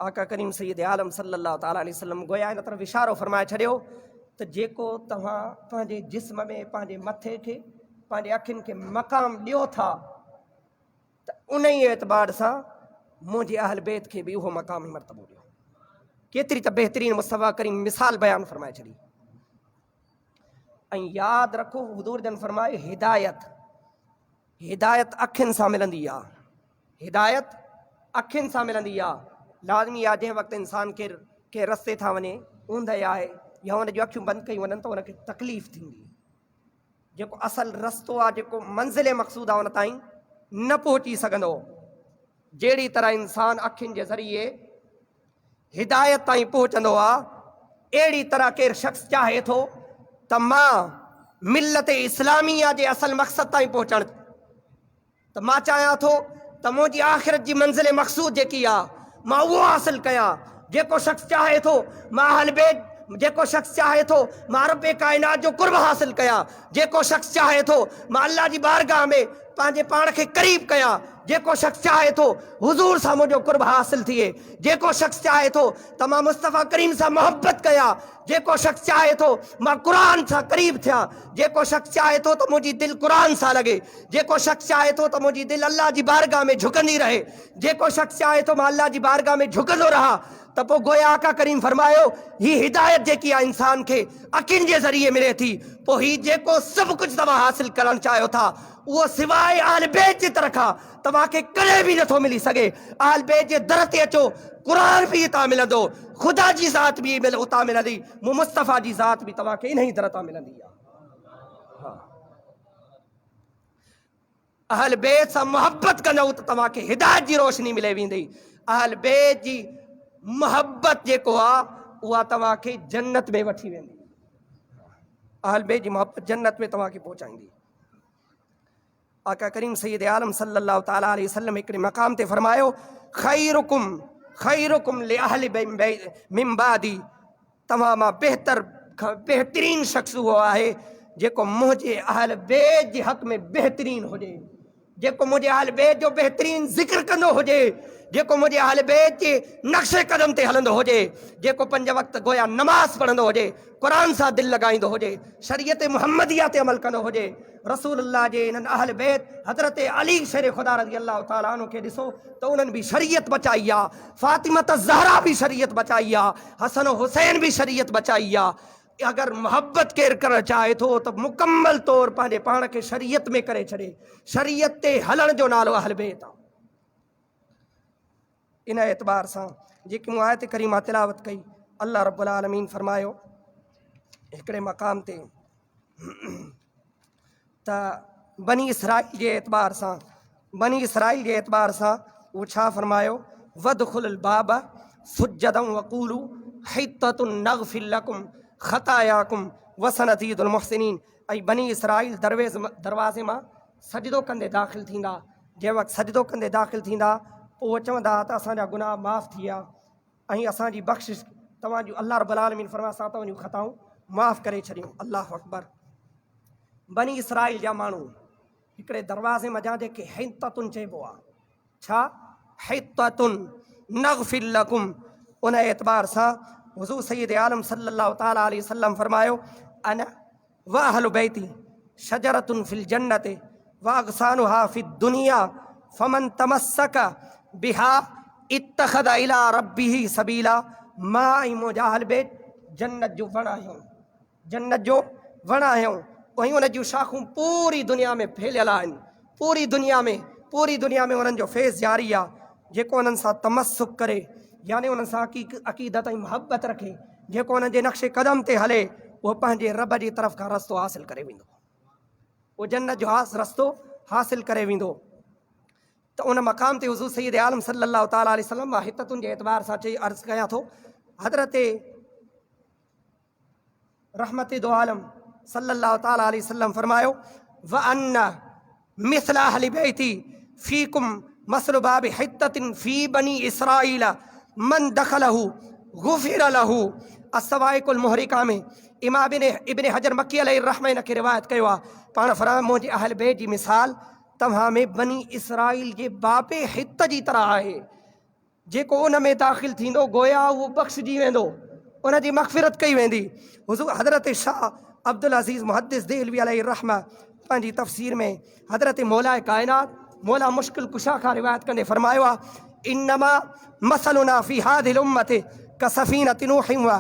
आका करीम सैयद आलम सल्लल्लाहु ताला अलैहि वसल्लम गोया इन तरफ़ इशारो फरमाए छॾियो त जेको तव्हां पंहिंजे जिस्म में, पंहिंजे मथे खे, पंहिंजे अखियुनि खे मक़ाम ॾियो था, त उन ई एतबार सां मुंहिंजे अहल बैत खे बि उहो मक़ाम ऐं मर्तबो ॾियो। केतिरी त बहितरीन मुस्तफ़ा करीम मिसाल बयानु फरमाए छॾी। ऐं यादि रखो, हुज़ूर जन फरमाए हिदायत अखियुनि सां मिलंदी आहे, हिदायत अखियुनि सां मिलंदी आहे। लाज़मी आहे जंहिं वक़्तु इंसान के रस्ते था वञे, ऊंधे आहे या हुन जूं अखियूं बंदि कयूं वञनि त हुनखे तकलीफ़ थींदी। जेको असल रस्तो आहे, जेको मंज़िल मक़सूद आहे, उन ताईं न पहुची सघंदो। जहिड़ी तरह इंसान अखियुनि जे ज़रिए हिदायत ताईं पहुचंदो आहे, अहिड़ी तरह केरु शख़्स चाहे थो त मां मिलत इस्लामिया जे असल मक़सद ताईं पहुचण, त मां चाहियां थो त मुंहिंजी आख़िरत जी मंज़िल मक़सूद जेकी आहे मां उहो हासिल कयां। जेको शख़्स चाहे थो मां अहल बैत, जेको शख़्स चाहे थो मां रब काइनात जो कुर्ब हासिल कयां, जेको शख़्स चाहे थो मां अल्लाह जी बारगाह में पंहिंजे पाण खे क़रीब कयां, जेको शख़्स चाहे थो हुज़ूर सां मुंहिंजो कुर्ब हासिल थिए, जेको शख़्स चाहे थो त मां मुस्तफ़ा करीम सां मोहब्बत कयां, जेको शख़्स चाहे थो मां क़ुरान सां क़रीब थियां, जेको शख़्स चाहे थो त मुंहिंजी दिलि क़ुरान सां लॻे, जेको शख़्स चाहे थो त मुंहिंजी दिलि अल्लाह जी बारगाह में झुकंदी रहे, जेको शख़्स चाहे थो मां अल्लाह जी बारगाह में झुकंदो रहा, त पोइ गोया आका करीम फरमायो ही हिदायत जेकी आहे इंसान खे अखियुनि जे ज़रिए मिले थी। पोइ ही जेको सभु कुझु तव्हां हासिल करणु चाहियो था, उहो सवाइ अहल बैत जे तरफ़ खां तव्हांखे कॾहिं बि नथो मिली सघे। अहल बैत जे दर ते अचो, क़ुरान बि हितां मिलंदो, ख़ुदा जी ज़ात बि उतां मिलंदी, मुस्तफ़ा जी ज़ात बि तव्हांखे इन ई दर तां मिलंदी आहे। अहल बैत सां मोहब्बत कंदव त तव्हांखे हिदायत जी रोशनी मिले वेंदी। अहल बैत जी मोहब्बत जेको आहे उहा तव्हांखे जन्नत में वठी वेंदी। अहल बैत जी मोहब्बत जन्नत में तव्हांखे पहुचाईंदी। आका करीम सैयद आलम सल्लल्लाहु ताला अलैहि वसल्लम हिकिड़े मक़ाम ते फरमायो, खैरुकुम ले अहल मिन बादी, तव्हां मां बहितरीन शख़्स उहो आहे जेको मुंहिंजे अहल बैत जे हक़ में बहितरीन हुजे, जेको मुंहिंजे अहल बैत जो बहितरीन ज़िक्र कंदो हुजे, जेको मुंहिंजे अहल बैत जे नक्शे कदम ते हलंदो हुजे, जेको 5 वक़्त गोया नमाज़ पढ़ंदो हुजे, क़ुरान सां दिलि लॻाईंदो हुजे, शरीयत मुहम्मदिया ते अमल कंदो हुजे। रसूलुल्लाह जे इन्हनि अहल बैत हज़रत अली शेर ख़ुदा रज़ी अल्लाह ताला अन्हु खे ॾिसो त उन्हनि बि शरीयत बचाई आहे, फातिमा ज़हरा बि शरीयत बचाई आहे, हसन हुसैन बि शरीयत बचाई आहे। अगर मोहब्बत केरु करणु चाहे थो त मुकम्मल तौर पंहिंजे पाण खे शरीयत में करे छॾे। शरीयत ते हलण जो नालो अहल बैत आहे। इन एतबार सां जेकी मूं आयत करीमा तिलावत कई, अल्लाह रब्बुल आलमीन फरमायो हिकिड़े मक़ाम ते त बनी इसराइल जे एतबार सां उहो छा फरमायो, वदखुल बाब सुज्जदम वक़ूलू हित्ततुन नग़फिर लकुम ख़तायाकुम वसनज़ीदुल मुहसिनीन। ऐं बनी इसराइल दरवाज़े मां सजदो कंदे दाख़िल थींदा। जंहिं वक़्तु सजदो कंदे दाख़िल थींदा पोइ चवंदा त असांजा गुनाह माफ़ थी विया ऐं असांजी बख़्शिश तव्हांजूं अल्लाह रब्बुल आलमीन फरमाए असां तव्हांजूं ख़ताऊं माफ़ करे छॾियूं। अल्लाहु अकबर। बनी इसराइल जा माण्हू हिकिड़े दरवाज़े मथां जेके हिततुन चइबो आहे, छा हिततुन नग़फिर लकुम, उन एतबार सां हुज़ूर सय्यद आलम सल्लल्लाहु ताला अलैहि वसल्लम फरमायो अना व अहलु बैती शजरतुन फिल जन्नति व अग़सानुहा फिद दुनिया फमन तमस्सक बिहा इत्तखद इला रब्बिही सबीला। मां ऐं मुंहिंजा अहल बैत जन्नत जो वण आहियूं, जन्नत जो वण आहियूं। ऐं उन जूं शाखूं पूरी दुनिया में फैलियल आहिनि, पूरी दुनिया में उन्हनि जो फैज़ जारी आहे। जेको उन्हनि सां तमस्सुक करे, यानी उन्हनि सां अक़ीदत ऐं मुहबत रखे, जेको उन्हनि जे नक्शे क़दम ते हले, उहो पंहिंजे रब जी तरफ़ खां रस्तो हासिल करे वेंदो, उहो जन्नत जो रस्तो हासिल करे वेंदो। त उन मक़ाम ते हुज़ूर सय्यद आलम सल्लल्लाहु ताला अलैहि वसल्लम मां हिततुनि जे एतबार सां चई अर्ज़ु कयां थो, हज़रत रहमत दो आलम सल्लल्लाहु ताला अलैहि वसल्लम फरमायो व अन्ना मिस्ला अहलि बैती फीकुम मसलु बाब हित्ततिन फी बनी इसराइल मन दखलहु गुफिर लहु। अस्सवाइकुल मुहरिका में इमाम इब्न हजर मक्की अलैहि रहमह इन खे रिवायत कयो आहे। पाण फरमायो मुंहिंजे अहल बैत जी मिसाल तव्हां में बनी इसराइल जे बाबे हित जी तरह आहे। जेको उन में दाख़िल थींदो गोया उहो बख़्शिजी वेंदो, उन जी मग़फ़िरत कई वेंदी। हुज़ूर हज़रत शाह अब्दुल अज़ीज़ मुहद्दिस देहलवी अलैहि रहमह पंहिंजी तफ़सीर में हज़रत मौलाए कायनात मौला मुश्किल कुशा खां रिवायत कंदे फरमायो आहे इन्नमा मसलुना फ़ी हादिहिल उम्मति कसफ़ीनति नूह व।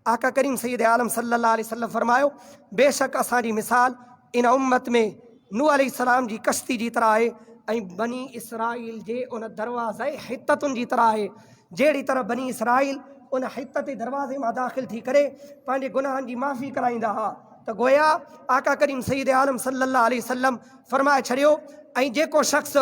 आका करीम सय्यद आलम सल्लल्लाहु अलैहि वसल्लम फरमायो बेशक असांजी मिसाल इन उम्मत में नूह अलैहिस्सलाम जी कश्ती जी तरह आहे ऐं बनी इसराइल जे उन दरवाज़े हित्ततुनि जी तरह आहे। जहिड़ी तरह बनी इसराइल उन हित ते दरवाज़े मां दाख़िल थी करे पंहिंजे गुनाहनि जी माफ़ी कराईंदा हुआ, त गोया आका करीम सय्यद आलम सल्लल्लाहु अलैहि वसल्लम फरमाए छॾियो ऐं जेको शख़्स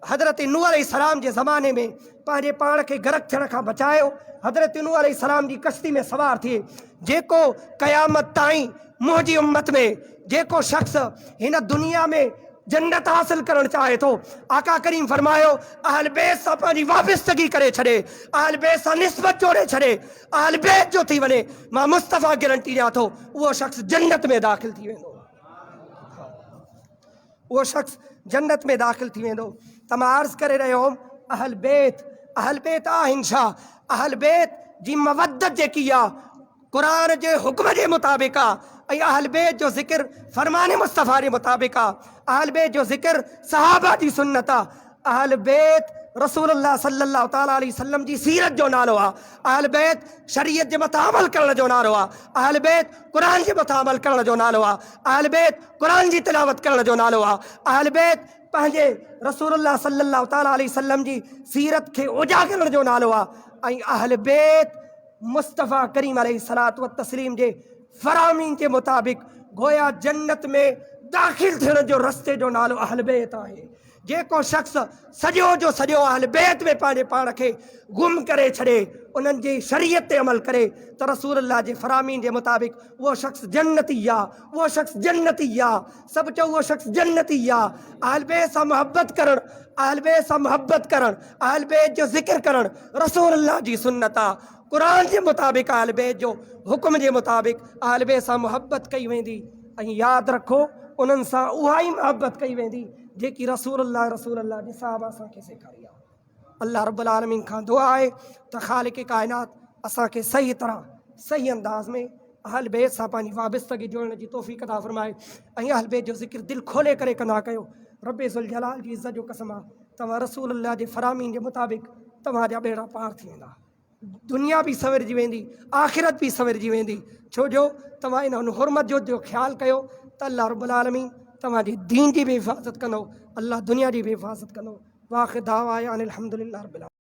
हज़रत नूह अलैहिस्सलाम जे ज़माने में पंहिंजे पाण खे गरक थियण खां बचायो, हज़रत नूह अलैहिस्सलाम जी कश्ती में सवार थिए, जेको क़यामत ताईं मुंहिंजी उम्मत में जेको शख़्स हिन दुनिया में जन्नत हासिल करणु चाहे थो, आका करीम फरमायो अहल बैत सां पंहिंजी वाबस्तगी करे छॾे, अहल बैत सां निस्बत जोड़े छॾे, अहल बैत जो थी वञे, मां मुस्तफ़ा गारंटी ॾियां थो उहो शख़्स जन्नत में दाख़िल थी वेंदो, उहो शख़्स जन्नत में दाख़िल थी वेंदो। त मां अर्ज़ु करे रहियो हुउमि अहल बैत आहिनि छा? अहल बैत जी मवदत जेकी आहे क़ुरान जे हुक्म जे मुताबिक़ आहे ऐं अहल बैत जो ज़िक्र फरमान मुस्तफ़ा जे मुताबिक़ आहे। अहल बैत जो ज़िक्र सहाबा जी सुन्नत आहे। अहल बैत रसूलुल्लाह सल्लल्लाहु ताला अलैहि वसल्लम जी सीरत जो नालो आहे। अहल बैत शरीयत जे मथां अमल करण जो नालो आहे। अहल बैत क़ुरान जे मथां अमल करण जो नालो आहे। अहल बैत क़ुरान जी तिलावत करण जो नालो आहे। अहल बैत पंहिंजे रसूलुल्लाह सल्लल्लाहु ताला अलैहि वसल्लम जी सीरत खे उजागरण जो नालो आहे। ऐं अहल बैत मुस्तफ़ा करीम अलैहिस्सलातु व तस्लीम जे फरामीन जे मुताबिक़ गोया जन्नत में दाख़िल थियण जो रस्ते जो नालो अहल बैत आहे। जेको शख़्स सॼो जो सॼो अहल बैत में पंहिंजे पाण खे गुम करे छॾे, उन्हनि जी शरीयत ते अमल करे, त रसूलुल्लाह जे फरामीन जे मुताबिक़ उहो शख़्स जन्नती आहे, उहो शख़्स जन्नती आहे। सभु चओ उहो शख़्स जन्नती आहे। अहल बैत सां मुहबत करणु, अहल बैत सां मुहबत करणु, अहल बैत जो ज़िक्र करणु रसूलुल्लाह जी सुन्नत आहे। क़ुरान जे मुताबिक़ अहल बैत जो हुक्म जे मुताबिक़ अहल बैत सां मुहबत कई वेंदी। ऐं यादि रखो उन्हनि सां उहा ई मुहबत कई वेंदी जेकी रसूलुल्लाह जे साहबा असांखे सेखारी आहे। अल्लाह रब्बुल आलमीन खां दुआ आहे त ख़ालिक़ काइनात असांखे सही तरह सही अंदाज़ में अहल बैत सां पंहिंजी वाबस्तगी जोड़ण जी तौफ़ीक़ अता फरमाए ऐं अहल बैत जो ज़िक्र दिलि खोले करे कंदा कयो। रब्बे ज़ुल जलाल जी इज़्ज़त जो कसम आहे तव्हां रसूलुल्लाह जे फरामीन जे मुताबिक़ तव्हांजा बेड़ा पार थी वेंदा, दुनिया भी सवरजी वेंदी, आख़िरत भी सवरजी वेंदी। छो जो तव्हां इन हुरमत जो ख़्यालु कयो त अल्लाह रब्बुल आलमीन तव्हांजी दीन जी भी हिफ़ाज़त कंदो, अल्लाह दुनिया जी भी हिफ़ाज़त कंदो। वाख़िर दावा अनिल हम्दुलिल्लाह रब्बिल आलमीन।